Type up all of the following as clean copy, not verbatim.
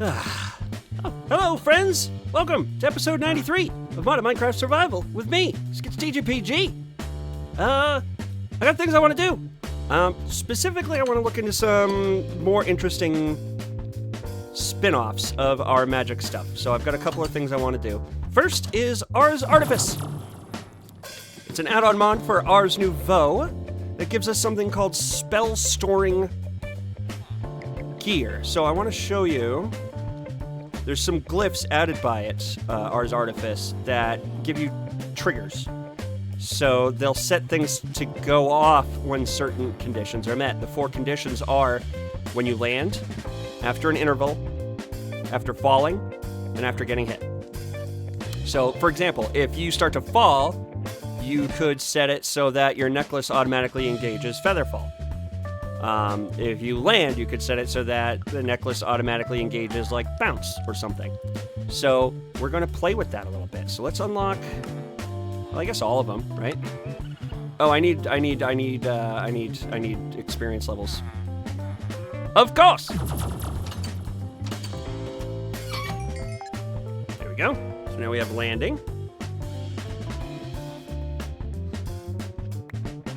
Oh, hello, friends! Welcome to episode 93 of Modern Minecraft Survival with me, SkitzTGPG. I got things I want to do. Specifically, I want to look into some more interesting spin-offs of our magic stuff. So I've got a couple of things I want to do. First is Ars Artifice. It's an add-on mod for Ars Nouveau that gives us something called spell storing gear. So I want to show you. There's some glyphs added by it, Ars Artifice, that give you triggers. So they'll set things to go off when certain conditions are met. The 4 conditions are when you land, after an interval, after falling, and after getting hit. So, for example, if you start to fall, you could set it so that your necklace automatically engages Featherfall. If you land, you could set it so that the necklace automatically engages like bounce or something. So we're going to play with that a little bit. So let's unlock, well, I guess all of them, right? Oh, I need experience levels. Of course. There we go. So now we have landing.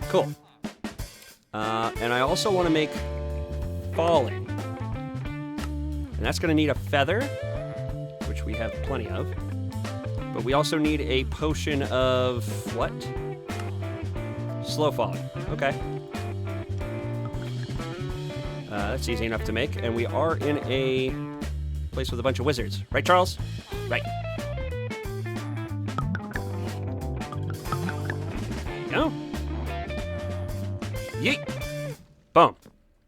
Cool. And I also want to make falling. And that's going to need a feather, which we have plenty of. But we also need a potion of what? Slow falling. Okay. That's easy enough to make. And we are in a place with a bunch of wizards. Right, Charles? Right. Go. Yeet. Boom.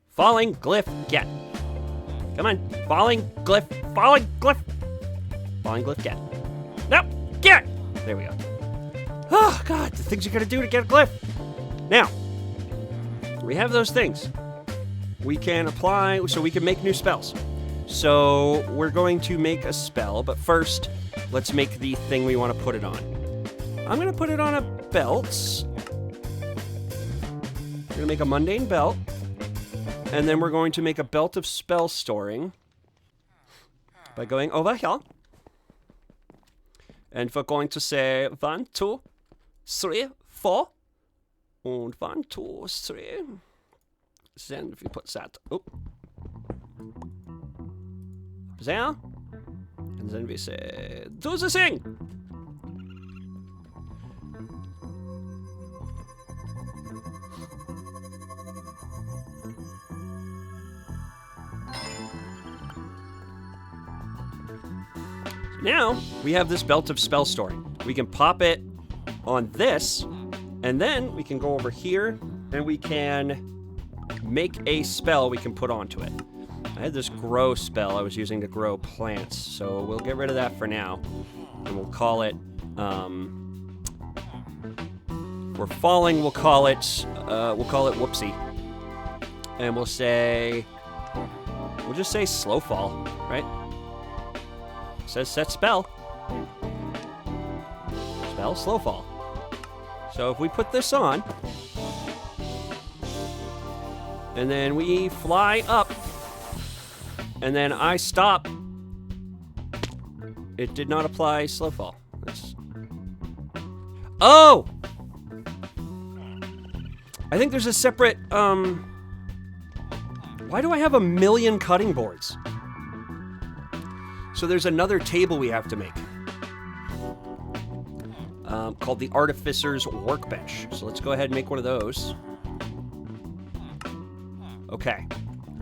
Falling glyph get. Come on. Falling glyph. Falling glyph. Falling glyph get. Nope. Get. There we go. Oh, God. The things you gotta do to get a glyph. Now, we have those things. We can apply, so we can make new spells. So we're going to make a spell, but first, let's make the thing we want to put it on. I'm going to put it on a belt. We're going to make a mundane belt. And then we're going to make a belt of spell storing by going over here. And we're going to say 1, 2, 3, 4. And 1, 2, 3. Then if you put that up there. And then we say, do the thing! Now, we have this belt of spell storing. We can pop it on this, and then we can go over here, and we can make a spell we can put onto it. I had this grow spell I was using to grow plants, so we'll get rid of that for now. And we'll call it, for falling, we'll call it Whoopsie. And we'll just say slow fall, right? It says set spell. Spell slow fall. So if we put this on, and then we fly up, and then I stop, it did not apply slow fall. Oh! I think there's a separate, why do I have 1,000,000 cutting boards? So there's another table we have to make. Called the Artificer's Workbench. So let's go ahead and make one of those. Okay.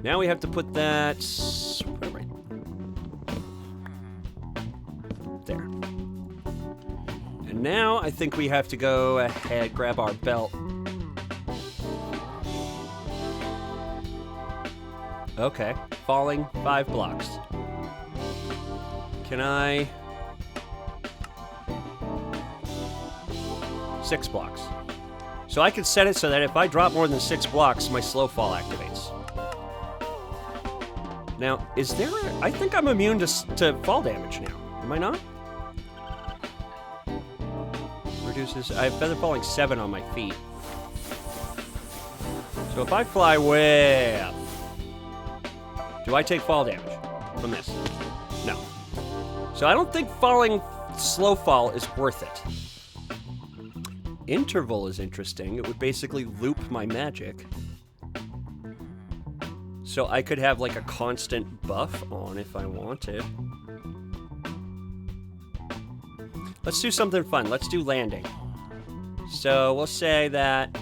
Now we have to put that right there. And now I think we have to go ahead, grab our belt. Okay. Falling 5 blocks. Can I... 6 blocks. So I can set it so that if I drop more than 6 blocks, my slow fall activates. Now, is there I think I'm immune to fall damage now. Am I not? Reduces... I have feather falling 7 on my feet. So if I fly way up, do I take fall damage? from this. No. So I don't think falling slow fall is worth it. Interval is interesting. It would basically loop my magic. So I could have like a constant buff on if I wanted. Let's do something fun. Let's do landing. So we'll say that...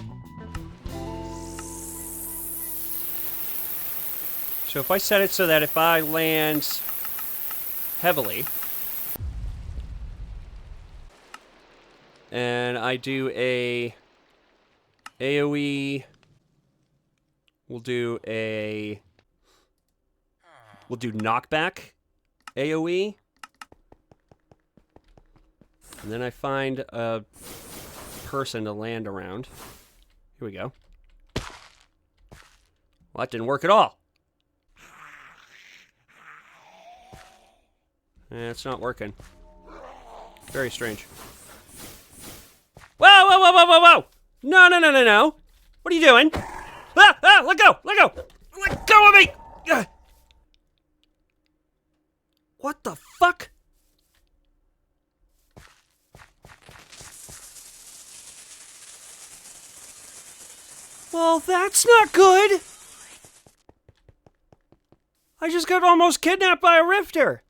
So if I set it so that if I land heavily, and I do a AoE, we'll do knockback AoE, and then I find a person to land around. Here we go. Well, that didn't work at all. It's not working. Very strange. Whoa, whoa, whoa, whoa, whoa, whoa! No, no, no, no, no! What are you doing? Ah, ah, let go, let go! Let go of me! Ah. What the fuck? Well, that's not good! I just got almost kidnapped by a rifter!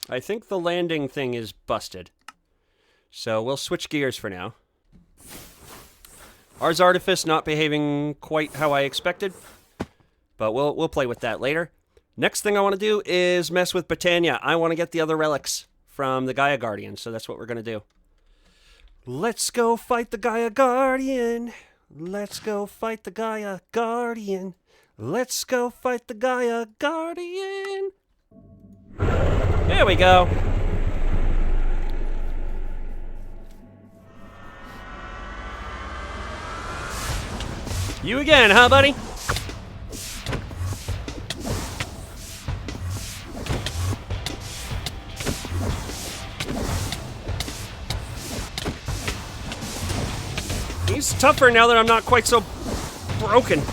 I think the landing thing is busted. So we'll switch gears for now. Ars Artifice not behaving quite how I expected. But we'll play with that later. Next thing I want to do is mess with Botania. I want to get the other relics from the Gaia Guardian, so that's what we're going to do. Let's go fight the Gaia Guardian. Let's go fight the Gaia Guardian. Let's go fight the Gaia Guardian. There we go. You again, huh, buddy? He's tougher now that I'm not quite so broken.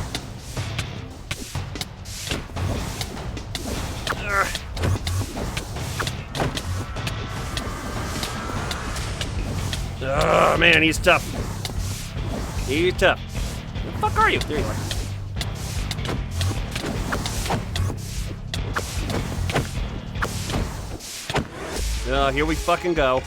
Oh man, he's tough. He's tough. Where the fuck are you? There you are. Here we fucking go.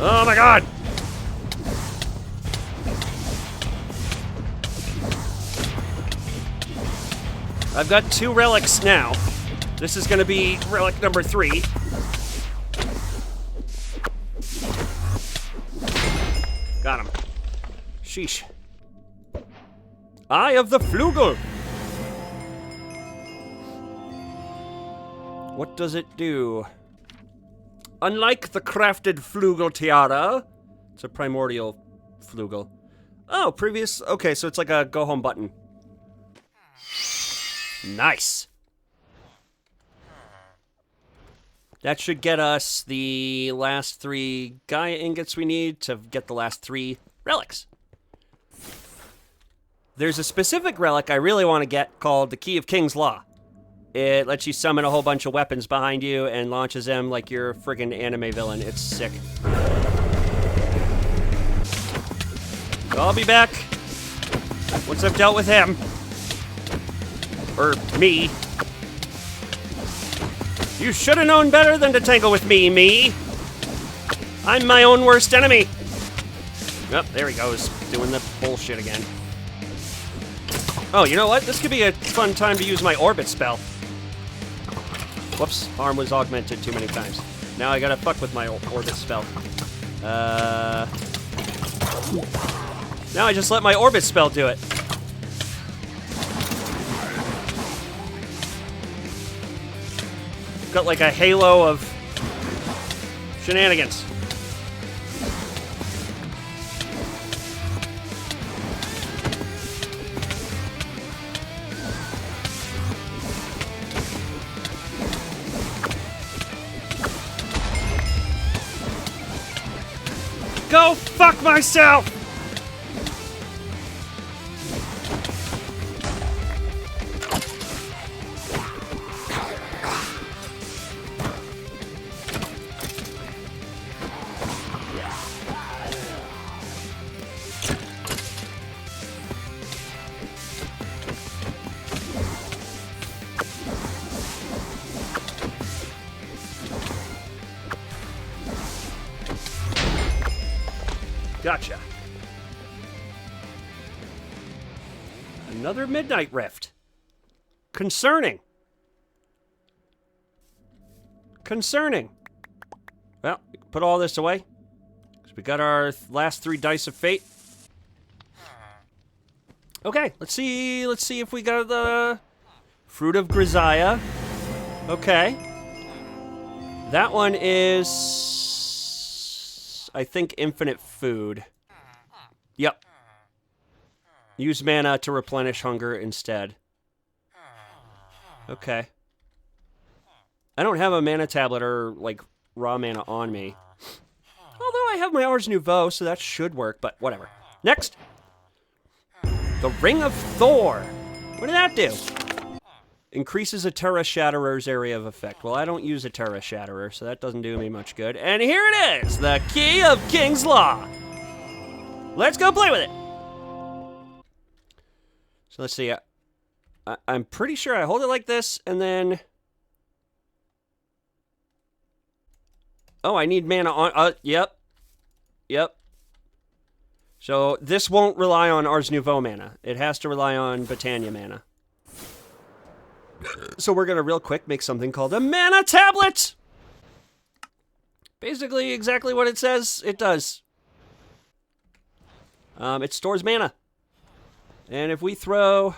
Oh my god! I've got 2 relics now. This is gonna be relic number 3. Got him. Sheesh. Eye of the Flugel! What does it do? Unlike the crafted Flugel tiara, it's a primordial Flugel. Oh, previous... Okay, so it's like a go home button. Nice. That should get us the last 3 Gaia ingots we need to get the last 3 relics. There's a specific relic I really want to get called the Key of King's Law. It lets you summon a whole bunch of weapons behind you and launches them like you're a friggin' anime villain. It's sick. I'll be back once I've dealt with him. Or me. You should have known better than to tangle with me. I'm my own worst enemy. Oh, there he goes, doing the bullshit again. Oh, you know what? This could be a fun time to use my orbit spell. Whoops, arm was augmented too many times. Now I gotta fuck with my orbit spell. Now I just let my orbit spell do it. Got like a halo of shenanigans. Go fuck myself! Gotcha. Another Midnight Rift. Concerning. Concerning. Well, put all this away. Because we got our last 3 dice of fate. Okay, let's see if we got the Fruit of Grisaia. Okay. That one is, I think, infinite food. Yep. Use mana to replenish hunger instead. Okay. I don't have a mana tablet or, like, raw mana on me. Although I have my Ars Nouveau, so that should work, but whatever. Next! The Ring of Thor! What did that do? Increases a Terra Shatterer's area of effect. Well, I don't use a Terra Shatterer, so that doesn't do me much good. And here it is! The Key of King's Law! Let's go play with it! So let's see. I'm pretty sure I hold it like this, and then... Oh, I need mana on... Yep. Yep. So this won't rely on Ars Nouveau mana. It has to rely on Botania mana. So we're going to real quick make something called a mana tablet! Basically exactly what it says it does. It stores mana. And if we throw...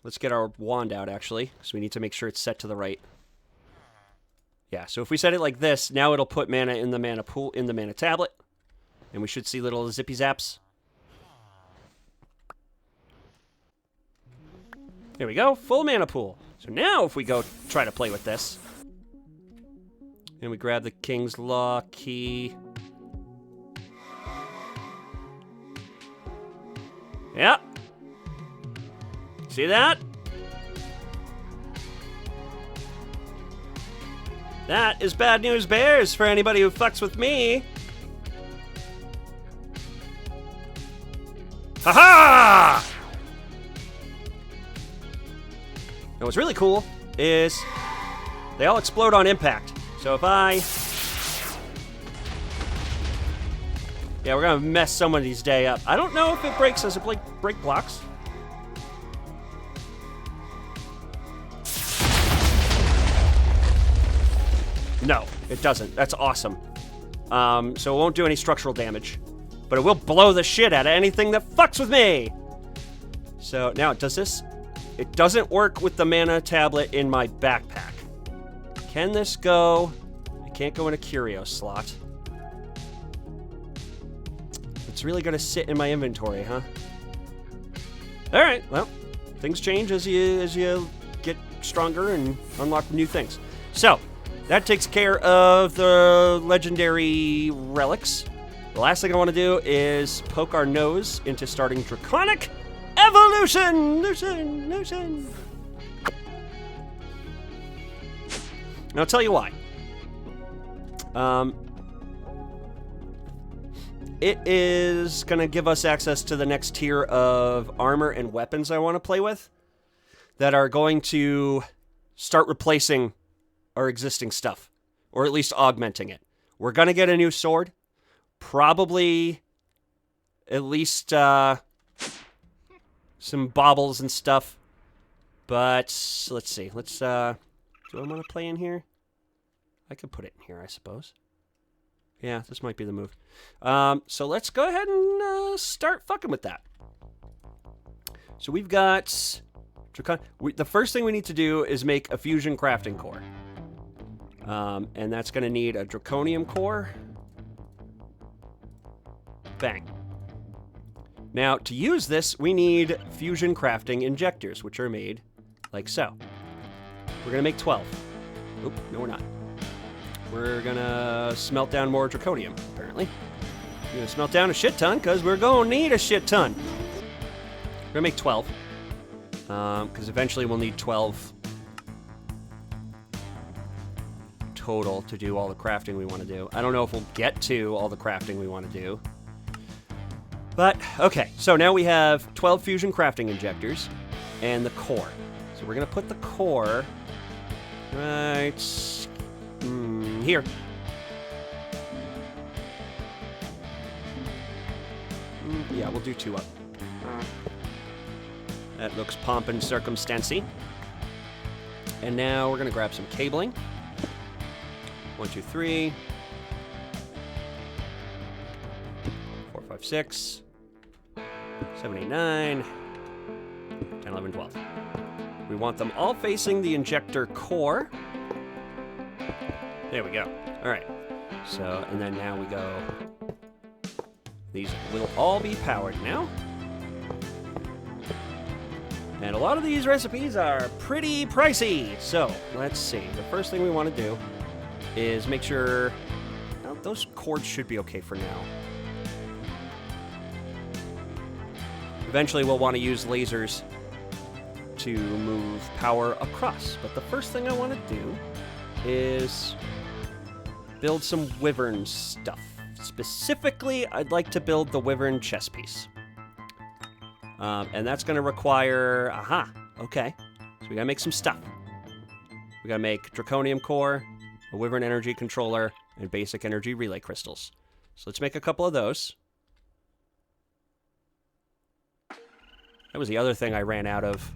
Let's get our wand out, actually, because we need to make sure it's set to the right. Yeah, so if we set it like this, now it'll put mana in the mana pool, in the mana tablet. And we should see little zippy zaps. There we go, full mana pool. So now if we go try to play with this, and we grab the King's Law key. Yep. See that? That is bad news bears for anybody who fucks with me. Ha-ha! And what's really cool is they all explode on impact. So if I... Yeah, we're gonna mess somebody's day up. I don't know if it breaks. Does it break blocks? No, it doesn't. That's awesome. So it won't do any structural damage. But it will blow the shit out of anything that fucks with me! So, now, does this... It doesn't work with the mana tablet in my backpack. Can this go... I can't go in a curio slot. It's really gonna sit in my inventory, huh? Alright, well, things change as you get stronger and unlock new things. So, that takes care of the legendary relics. The last thing I want to do is poke our nose into starting Draconic Evolution! Lucian! And I'll tell you why. It is going to give us access to the next tier of armor and weapons I want to play with that are going to start replacing our existing stuff, or at least augmenting it. We're going to get a new sword. Probably at least some baubles and stuff. But let's see. Let's do I want to play in here? I could put it in here, I suppose. Yeah, this might be the move. So let's go ahead and start fucking with that. So we've got... the first thing we need to do is make a fusion crafting core. And that's going to need a draconium core. Bang. Now, to use this, we need fusion crafting injectors, which are made like so. We're going to make 12. Oop, no, we're not. We're going to smelt down more draconium, apparently. We're going to smelt down a shit ton, because we're going to need a shit ton. We're going to make 12. Because eventually we'll need 12 total to do all the crafting we want to do. I don't know if we'll get to all the crafting we want to do. But, okay, so now we have 12 fusion crafting injectors and the core. So we're going to put the core right here. Yeah, we'll do 2 up. That looks pomp and circumstancy. And now we're going to grab some cabling. 1, 2, 3. 4, 5, 6. 7, 8, 9. 10, 11, 12. We want them all facing the injector core. There we go. All right. So, and then now we go... These will all be powered now. And a lot of these recipes are pretty pricey. So, let's see. The first thing we want to do is make sure... Well, those cords should be okay for now. Eventually, we'll want to use lasers to move power across. But the first thing I want to do is build some wyvern stuff. Specifically, I'd like to build the wyvern chess piece. And that's going to require... Aha! Okay. So we got to make some stuff. We got to make draconium core, a wyvern energy controller, and basic energy relay crystals. So let's make a couple of those. That was the other thing I ran out of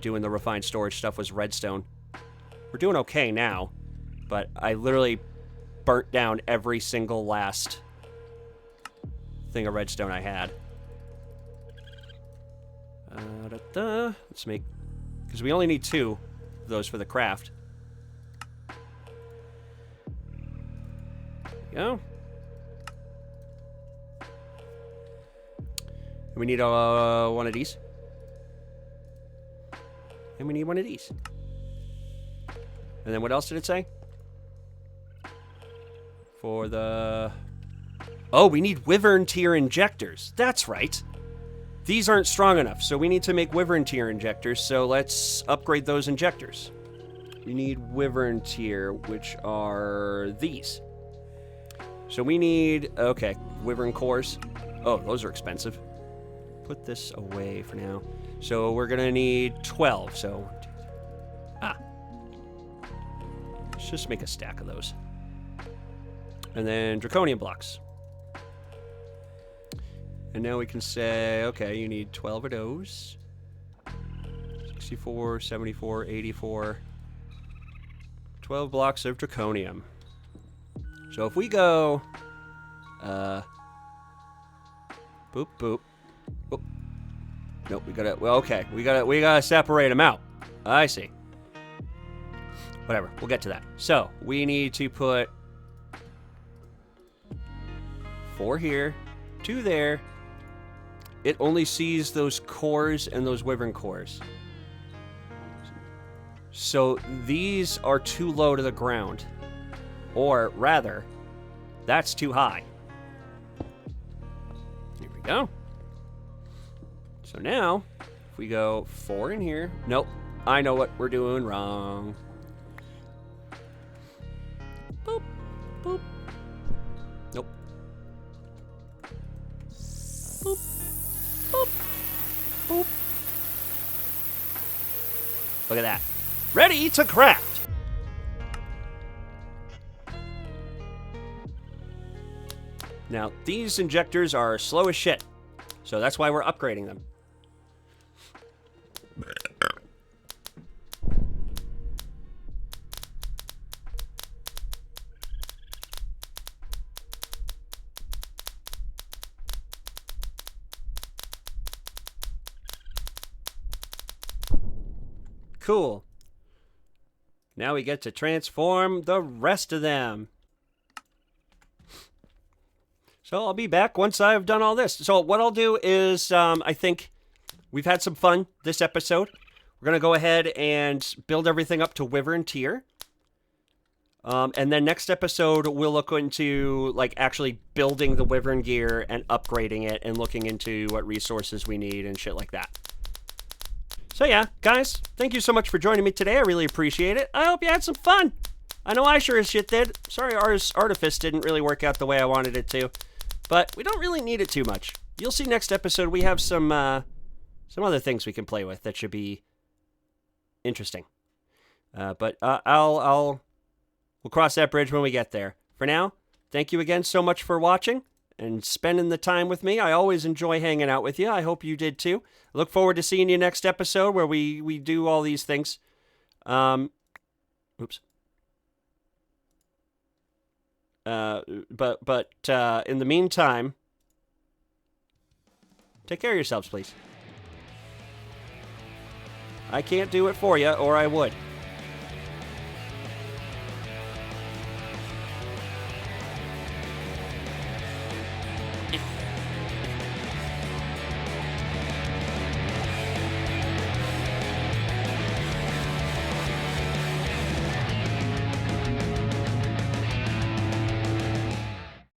doing the refined storage stuff was redstone. We're doing okay now, but I literally burnt down every single last thing of redstone I had. Let's make... Because we only need 2 of those for the craft. There we go. We need one of these. And we need one of these. And then what else did it say? For the... Oh, we need wyvern tier injectors. That's right. These aren't strong enough, so we need to make wyvern tier injectors, so let's upgrade those injectors. We need wyvern tier, which are these. So we need... Okay, wyvern cores. Oh, those are expensive. Put this away for now. So we're going to need 12, so... 1, 2, 3. Ah. Let's just make a stack of those. And then draconium blocks. And now we can say, okay, you need 12 of those. 64, 74, 84. 12 blocks of draconium. So if we go... boop, boop. Boop. Nope, we gotta... Well, okay, we gotta separate them out. I see. Whatever, we'll get to that. So, we need to put... 4 here, 2 there. It only sees those cores and those wyvern cores. So these are too low to the ground. Or rather, that's too high. Here we go. So now, if we go 4 in here... Nope, I know what we're doing wrong. Boop, boop. Nope. Boop. Boop. Boop. Look at that. Ready to craft! Now, these injectors are slow as shit. So that's why we're upgrading them. Cool. Now we get to transform the rest of them. So I'll be back once I've done all this. So what I'll do is, I think we've had some fun this episode. We're going to go ahead and build everything up to Wyvern tier. And then next episode, we'll look into, like, actually building the Wyvern gear and upgrading it and looking into what resources we need and shit like that. So yeah, guys, thank you so much for joining me today. I really appreciate it. I hope you had some fun. I know I sure as shit did. Sorry ours Artifice didn't really work out the way I wanted it to. But we don't really need it too much. You'll see next episode we have some other things we can play with that should be interesting. But we'll cross that bridge when we get there. For now, thank you again so much for watching and spending the time with me. I always enjoy hanging out with you. I hope you did too. I look forward to seeing you next episode where we do all these things. Oops. But in the meantime, take care of yourselves, please. I can't do it for you, or I would.